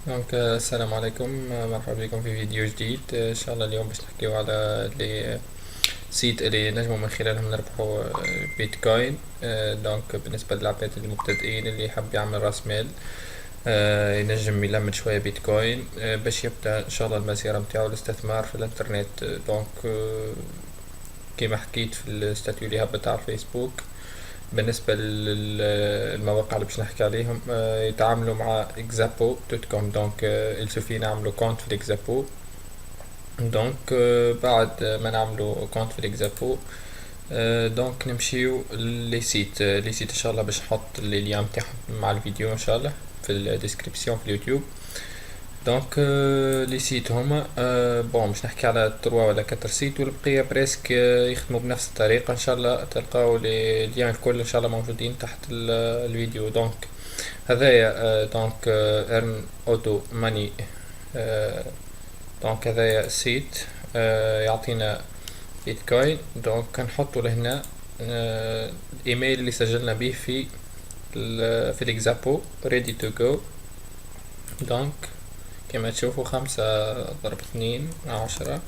السلام عليكم، مرحبا بكم في فيديو جديد. ان شاء الله اليوم باش نحكيو على لي سيت اللي نجمو من خلالهم نربحو بيتكوين. بالنسبة للعباد المبتدئين اللي يحب يعمل راس مال، ينجم يلمد شوية بيتكوين باش يبدأ ان شاء الله المسيرة متاعو الاستثمار في الانترنت. كيما حكيت في الاستاتيو اللي هبط على الفيسبوك، بالنسبة للمواقع اللي باش نحكي عليهم يتعاملوا مع اكزابو دوت كوم. السوفي نعملوا كونت في الاكزابو. بعد ما نعملوا كونت في الاكزابو، نمشيو لي سيت ان شاء الله باش نحط اللين متاعهم مع الفيديو ان شاء الله في الديسكريبسيون في اليوتيوب. لي سيت هما باش نحكي على 3 ولا 4 سيت، والبقية بريسك يخدموا بنفس الطريقة. ان شاء الله تلقاو لي ليان الكل ان شاء الله موجودين تحت الفيديو. هذايا ارن اوتو ماني. هذايا السيت يعطينا بيتكوين. كنحطو لهنا الايميل اللي سجلنا به في الاكزابو ready to go. دونك كما تشوفوا 5 ضرب 2 10.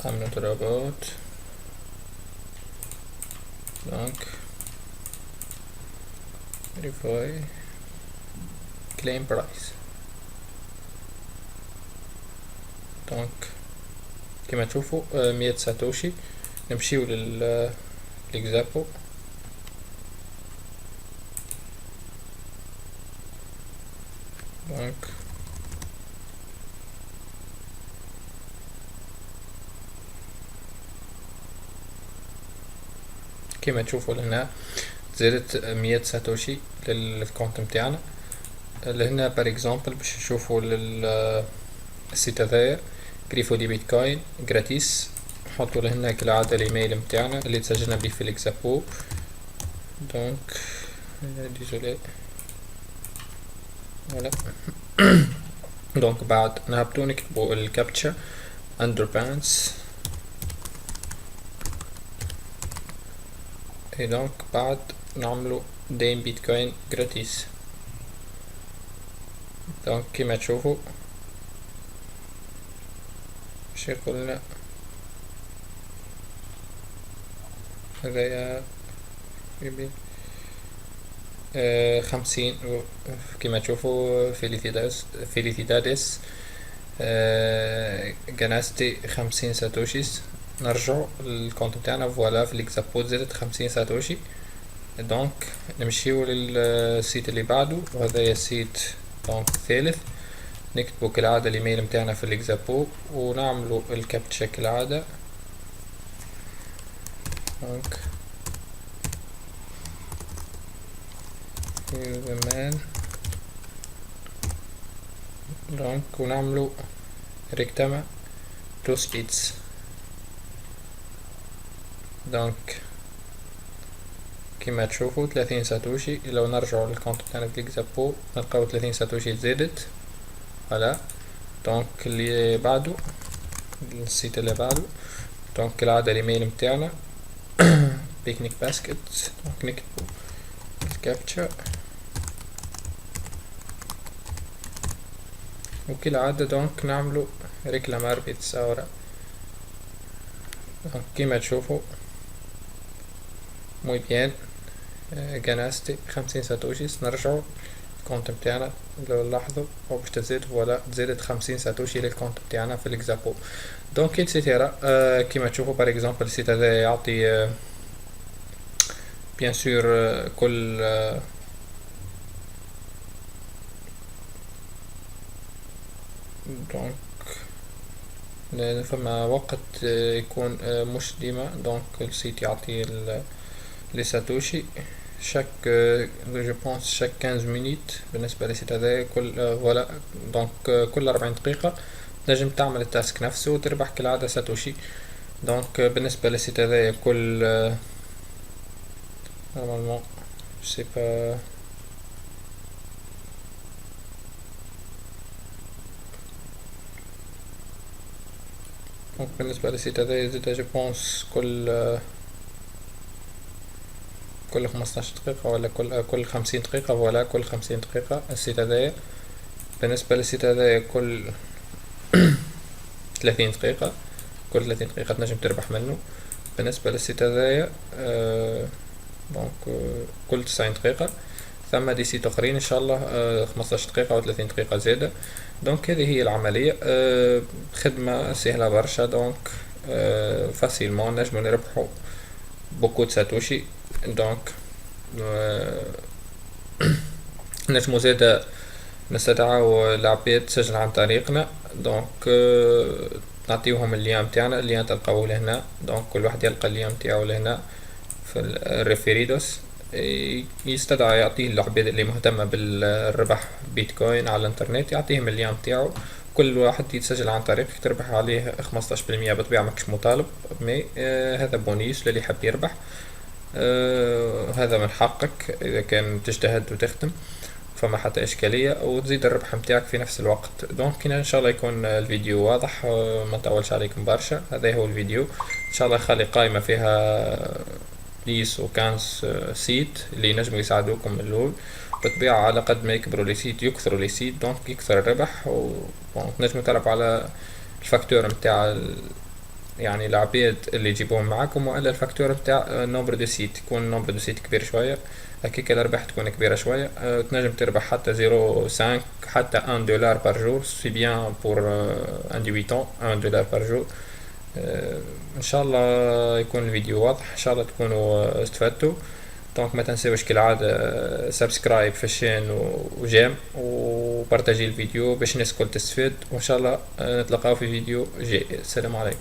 I'm not a robot. verify claim price. كما تشوفوا 100 ساتوشي. نمشيو للاكزابو. كما تشوفوا لهنا زادت 100 ساتوشي للكونت متاعنا. لهنا بار اكزامبل باش نشوفوا السيت هذايا كريفو دي بيتكوين جراتيس. نحطوا لهنا كالعادة الايميل متاعنا اللي تسجلنا به في الاكزابو. ديزولي فوالا. بعد نهبطو نكتبو الكابتشا اندربانس. بعد نعملو دايم بيتكوين جراتيس. كما تشوفوا باش يقولنا هذايا 50. كما تشوفوا فيليسيداديس جناستي 50 ساتوشيس. نرجعو للكونت بتاعنا فوالا في الاكزابو زادت 50 ساتوشي. نمشيو للسيت اللي بعده، وهذا السيت الثالث. نكتبو كالعادة الايميل متاعنا في الاكزابو ونعملو الكابتشا كالعادة. ونعملو ريكتاما تو سبيدز. كما تشوفوا 30 ساتوشي. لو نرجعوا للكونت بتاعنا في الاكزابو نلقاو 30 ساتوشي زادت. فوالا. اللي بعده السيت اللي بعده كالعادة الايميل متاعنا بيكنيك باسكت. نكتبو الكابتشا وكالعادة نعملو ريكلامار بيتساورا. كما تشوفوا موي بيان جناستي 50 ساتوشيس. نرجعو الكونت متاعنا لو نلاحظوا باش تزيد فوالا زادت 50 ساتوشي للكونت متاعنا في الاكزابو. اكسيتيرا. كيما تشوفوا بار اكزامبل السيت هذا يعطي بيان سور كل فما وقت يكون مش ديما. السيت يعطي لي ساتوشي شاك جو بونس شاك 15 مينيت. بالنسبه للسيت هذا كل فوالا كل 40 دقيقه تنجم تعمل التاسك نفسه وتربح كالعاده ساتوشي. بالنسبه للسيت هذا كل نورمالمون سي با بالنسبه للسيت هذا يزيد جو بونس كل 15 دقيقة ولا كل 50 دقيقة. فوالا كل 50 دقيقة السيت هذايا بالنسبة للسيت هذايا كل 30 دقيقة، كل 30 دقيقة تنجم تربح منه. بالنسبة للسيت هذايا دونك كل 90 دقيقة. ثم دي سيت اخرين ان شاء الله 15 دقيقة او 30 دقيقة زيادة. دونك هذه هي العملية. خدمة سهلة برشا. دونك فاسيلمون نجمو نربحو بوكو ساتوشي. دونك نجمو زادا نستدعو العباد تسجل عن طريقنا. دونك نعطيوهم اللين متاعنا، اللين تلقاوه لهنا. دونك كل واحد يلقى اللين متاعو لهنا في الريفيريدوس. يستدعى يعطيه العباد اللي مهتمة بالربح بيتكوين على الانترنت، يعطيهم اللين متاعو. كل واحد يتسجل عن طريقك تربح عليه 15%. بالطبيعة ماكش مطالب، مي هذا بونيس للي يحب يربح. هذا من حقك اذا كان تجتهد وتخدم، فما حتى اشكاليه، وتزيد الربح متاعك في نفس الوقت. دونك ان شاء الله يكون الفيديو واضح، ما نطولش عليكم برشا. هذا هو الفيديو ان شاء الله. خلي قائمه فيها 10 و 15 سيت اللي ينجموا يساعدوكم من الاول. بالطبيعه على قد ما يكبروا لي سيت يكثروا لي سيت، دونك يكثر الربح. وتنجموا تلعب على الفاكتور متاع يعني العباد اللي يجيبوهم معاكم، والا الفاكتور بتاع نومبر دو سيت. يكون نومبر دو سيت كبير شويه، هكيك الارباح تكون كبيره شويه. تنجم تربح حتى 0.5 حتى 1 دولار بار جور. سي بيان بور ان ديبيتون 1 دولار بار جور. ان شاء الله يكون الفيديو واضح، ان شاء الله تكونوا استفدتوا. دونك ما تنساوش كالعادة سبسكرايب في الشين وجيم وبارتاجي الفيديو باش الناس الكل تستفيد. وان شاء الله نتلاقاو في فيديو جاي. السلام عليكم.